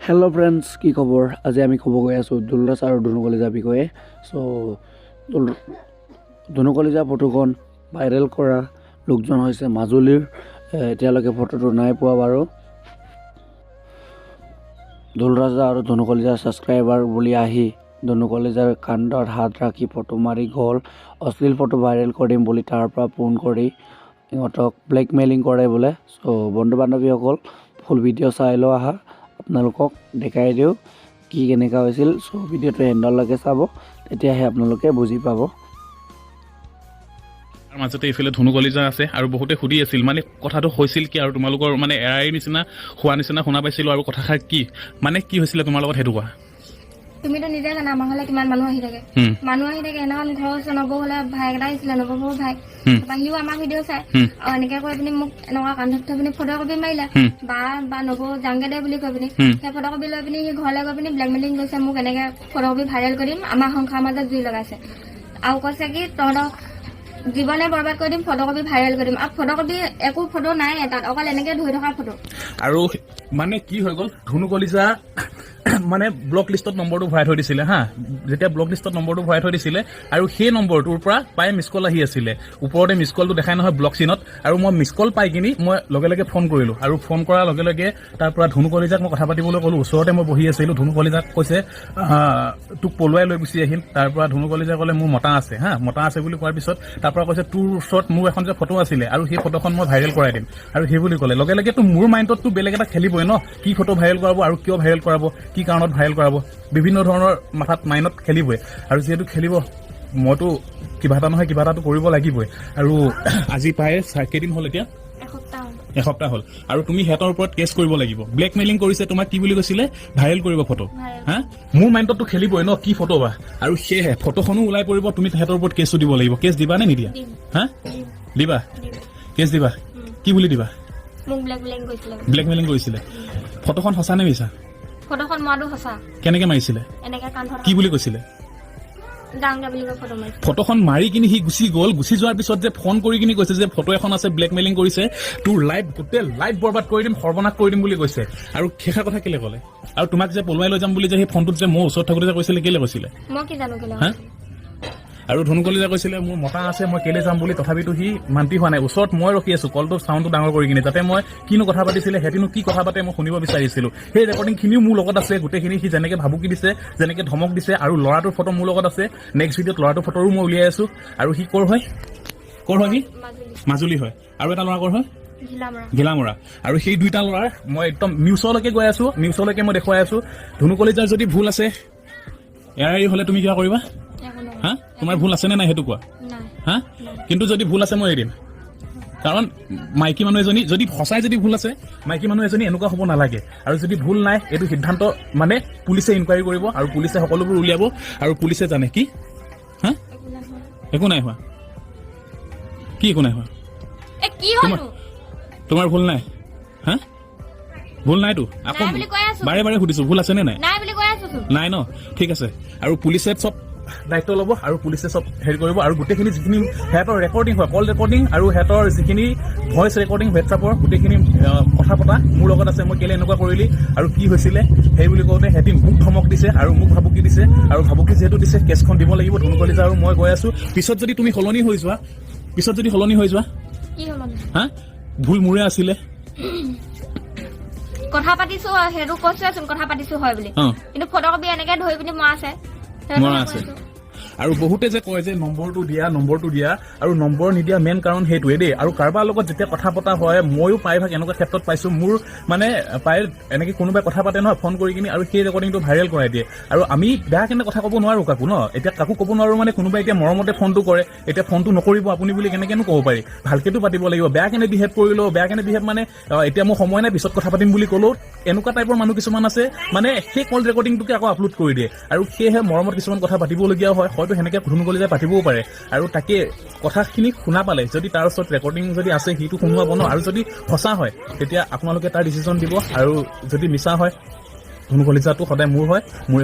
Hello' friends, কি খবৰ? আজি আমি ক'ব গৈ আছোঁ দুলৰাজ আৰু ধনু কলিজাৰ বিষয়ে। ধনু কলিজাৰ ফটোখন ভাইৰেল কৰা লোকজন হৈছে মাজুলীৰ। এতিয়ালৈকে ফটোটো নাই পোৱা বাৰু। দুলৰাজ আৰু ধনু কলিজাৰ ছাবস্ক্ৰাইবাৰ বুলি আহি ধনু কলিজাৰ কান্ধত হাত ৰাখি ফটো মাৰি গ'ল। অশ্লীল ফটো ভাইৰেল কৰিম বুলি তাৰ পৰা ফোন কৰি সিহঁতক ব্লেকমেইলিং কৰে বোলে। বন্ধু বান্ধৱীসকল, ফুল ভিডিঅ' চাই লওঁ আহা, আপোনালোকক দেখাই দিওঁ কি কেনেকুৱা হৈছিল। ভিডিঅ'টো এণ্ডলৈকে চাব, তেতিয়াহে আপোনালোকে বুজি পাব। তাৰ মাজতে এইফালে ধনু কলিজা আছে আৰু বহুতে সুধি আছিল মানে কথাটো হৈছিল কি আৰু তোমালোকৰ মানে এৰাই নিচিনা হোৱা নিচিনা শুনা পাইছিলোঁ। আৰু কথাষাৰ কি মানে কি হৈছিলে তোমাৰ লগত সেইটো কোৱা। তুমিতো নিজে জানা আমাৰ ঘৰলে কিমান মানুহ আহি থাকে। এনেখন ঘৰৰ ওচৰ নবৌ হলে ভাই এটা আহিছিলে, নবৌৰ ভাই সিও আমাৰ ভিডিঅ' চাই আৰু এনেকে কৈ পিনি মোক এনেকুৱা কান্ধত থৈ পিনি ফটো কপি মাৰিলে। বা নবৌ যাংগে দে বুলি কৈ পিনি সেই ফটো কপি লৈ পিনি সি ঘৰলৈ গৈ পিনি ব্লেকমেইলিং কৰিছে মোক, এনেকে ফটো কপি ভাইৰেল কৰি দিম, আমাৰ সংসাৰৰ মাজত জুই লগাইছে আৰু কৈছে কি তহঁতক জীৱনে বৰবাদ কৰি দিম, ফটো কপি ভাইৰেল কৰি দিম। আৰু ফটো কপি একো ফটো নাই তাত, অকল এনেকে ধৰি থকা ফটো। আৰু মানে কি হৈ গ'ল, ধনু কলিজা মানে ব্লক লিষ্টত নম্বৰটো ভৰাই থৈ দিছিলে হা। যেতিয়া ব্লক লিষ্টত নম্বৰটো ভৰাই থৈ দিছিলে আৰু সেই নম্বৰটোৰ পৰা প্ৰায় মিছ কল আহি আছিলে, ওপৰতে মিছ কলটো দেখাই নহয় ব্লক চিনত। আৰু মই মিছ কল পাই কিনি মই লগে লগে ফোন কৰিলোঁ আৰু ফোন কৰাৰ লগে লগে তাৰ পৰা ধনু কলিজাক মই কথা পাতিবলৈ ক'লোঁ। ওচৰতে মই বহি আছিলোঁ। ধনু কলিজাক কৈছে তোক পলুৱাই লৈ গুচি আহিল। তাৰ পৰা ধনু কলিজাই ক'লে মোৰ মতা আছে হা, মতা আছে বুলি কোৱাৰ পিছত তাৰ পৰা কৈছে তোৰ ওচৰত মোৰ এখন যে ফটো আছিলে আৰু সেই ফটোখন মই ভাইৰেল কৰাই দিম আৰু সেই বুলি ক'লে। লগে লগে মোৰ মাইণ্ডততো বেলেগ এটা খেলিবই ন, কি ফটো ভাইৰেল কৰাব আৰু কিয় ভাইৰেল কৰাব, কি কাৰণত ভাইৰেল কৰাব, বিভিন্ন ধৰণৰ মাথাত মাইণ্ডত খেলিবই। আৰু যিহেতু খেলিব, মইতো কিবা এটা নহয় কিবা এটাতো কৰিব লাগিবই। আৰু আজি প্ৰায় কেইদিন হ'ল, এতিয়া এসপ্তাহ হ'ল। আৰু তুমি সিহঁতৰ ওপৰত কেছ কৰিব লাগিব। ব্লেকমেইলিং কৰিছে তোমাক, কি বুলি কৈছিলে, ভাইৰেল কৰিব ফটো হা। মোৰ মাইণ্ডততো খেলিবই ন, কি ফটো বা, আৰু সেয়েহে ফটোখনো ওলাই পৰিব। তুমি সিহঁতৰ ওপৰত কেছটো দিব লাগিব। কেছ দিবা নে নিদিয়া? হা দিবা, কেছ দিবা। কি বুলি দিবা? ব্লেকমেইলিং কৰিছিলে। ফটোখন সঁচা নে মিছা? ফটোখন মৰাটো সঁচা। কেনেকে মাৰিছিলে? কি বুলি কৈছিলে? ফটোখন মাৰি কিনি সি গুচি গ'ল। গুচি যোৱাৰ পিছত যে ফোন কৰি কিনি কৈছে যে ফটো এখন আছে, ব্লেকমেইলিং কৰিছে, তোৰ লাইফ গোটেই লাইফ বৰবাদ কৰি দিম, সৰ্বনাশ কৰি দিম বুলি কৈছে। আৰু সেইষাৰ কথা কেলে ক'লে? আৰু তোমাক যে পলুৱাই লৈ যাম বুলি যে সেই ফোনটোত যে মোৰ ওচৰত থাকোঁতে যে কৈছিলে, কেলে কৈছিলে? মই কি জানো কেলে। হা? আৰু ধনু কলিজাই কৈছিলে মোৰ মতা আছে, মই কেলে যাম বুলি। তথাপিতো সি মান্তি হোৱা নাই। ওচৰত মই ৰখি আছো, কলটো চাউণ্ডটো ডাঙৰ কৰি কিনে, যাতে মই কিনো কথা পাতিছিলে, সিহঁতিনো কি কথা পাতে মই শুনিব বিচাৰিছিলো। সেই ৰেকৰ্ডিংখিনিও মোৰ লগত আছে গোটেইখিনি। সি যেনেকে ভাবুকি দিছে, যেনেকে ধমক দিছে, আৰু ল'ৰাটোৰ ফটো মোৰ লগত আছে। নেক্সট ভিডিঅ'ত ল'ৰাটোৰ ফটোৰো মই উলিয়াই আছো। আৰু সি ক'ৰ হয় সি? মাজুলী হয়। আৰু এটা ল'ৰা ক'ৰ হয়? ঘিলামৰা। আৰু সেই দুইটা ল'ৰাৰ মই একদম নিউজলৈকে গৈ আছো, নিউজলৈকে মই দেখুৱাই আছো। ধনু কলিজাৰ যদি ভুল আছে, এৰাই হ'লে তুমি কিবা কৰিবা? হা, তোমাৰ ভুল আছে নে নাই সেইটো কোৱা। হা, কিন্তু যদি ভুল আছে মই এৰি দিম। কাৰণ মাইকী মানুহ এজনী যদি সঁচাই যদি ভুল আছে, মাইকী মানুহ এজনী এনেকুৱা হ'ব নালাগে। আৰু যদি ভুল নাই, এইটো সিদ্ধান্ত মানে পুলিচে ইনকুৱাৰী কৰিব আৰু পুলিচে সকলোবোৰ উলিয়াব। আৰু পুলিচে জানে কি হা একো নাই হোৱা। কি একো নাই হোৱা? তোমাৰ ভুল নাই? হা, ভুল নাইতো। আকৌ বাৰে বাৰে সুধিছো, ভুল আছে নে নাই? নাই ন, ঠিক আছে। আৰু পুলিচে চব দায়িত্ব ল'ব আৰু পুলিচে চব হেৰি কৰিব। আৰু গোটেইখিনি যিখিনি সিহঁতৰ ৰেকৰ্ডিং হয়, কল ৰেকৰ্ডিং আৰু সিহঁতৰ যিখিনি ভইচ ৰেকৰ্ডিং হোৱাটছআপৰ গোটেইখিনি কথা পতা মোৰ লগত আছে। মই কেলে এনেকুৱা কৰিলি আৰু কি হৈছিলে সেই বুলি কওঁতে সিহঁতি মোক ধমক দিছে আৰু মোক ভাবুকি দিছে। আৰু ভাবুকি যিহেতু দিছে, কেছখন দিব লাগিব ধনু কলিজা আৰু মই গৈ আছো। পিছত যদি তুমি সলনি হৈ যোৱা হা, ভুল মোৰে আছিলে। কথা পাতিছো, সেইটো কৈছোচোন কথা পাতিছো হয় বুলি, কিন্তু ফটো কপি এনেকে ধৰি পিনি মৰা আছে। আৰু বহুতে যে কয় যে নম্বৰটো দিয়া আৰু নম্বৰ নিদিয়া মেইন কাৰণ সেইটোৱে দেই। আৰু কাৰোবাৰ লগত যেতিয়া কথা পতা হয়, ময়ো প্ৰায়ভাগ এনেকুৱা ক্ষেত্ৰত পাইছো। মোৰ মানে প্ৰায় এনেকে কোনোবাই কথা পাতে নহয় ফোন কৰি কিনি, আৰু সেই ৰেকৰ্ডিংটো ভাইৰেল কৰাই দিয়ে। আৰু আমি বেয়া কেনে কথা ক'ব নোৱাৰো কাকো ন, এতিয়া কাকো ক'ব নোৱাৰো। মানে কোনোবাই এতিয়া মৰমতে ফোনটো কৰে, এতিয়া ফোনটো নকৰিব আপুনি বুলি কেনেকেনো ক'ব পাৰি। ভালকেতো পাতিব লাগিব। বেয়া কেনে বিহেভ কৰিলেও, বেয়া কেনে বিহেভ মানে এতিয়া মোৰ সময় নাই পিছত কথা পাতিম বুলি ক'লেও, এনেকুৱা টাইপৰ মানুহ কিছুমান আছে মানে সেই কল ৰেকৰ্ডিংটোকে আকৌ আপলোড কৰি দিয়ে। আৰু সেয়েহে মৰমত কিছুমান কথা পাতিবলগীয়া হয়, হয়তো সেনেকে ধনু কলিজাই পাতিবও পাৰে। আৰু তাকে কথাখিনি শুনা পালে যদি তাৰ ওচৰত ৰেকৰ্ডিং যদি আছে, সেইটো শুনোৱাব ন। আৰু যদি সঁচা হয় তেতিয়া আপোনালোকে তাৰ ডিচিশ্যন দিব। আৰু যদি মিছা হয়, ধনু কলিজাটো সদায় মোৰ হয়, মোৰ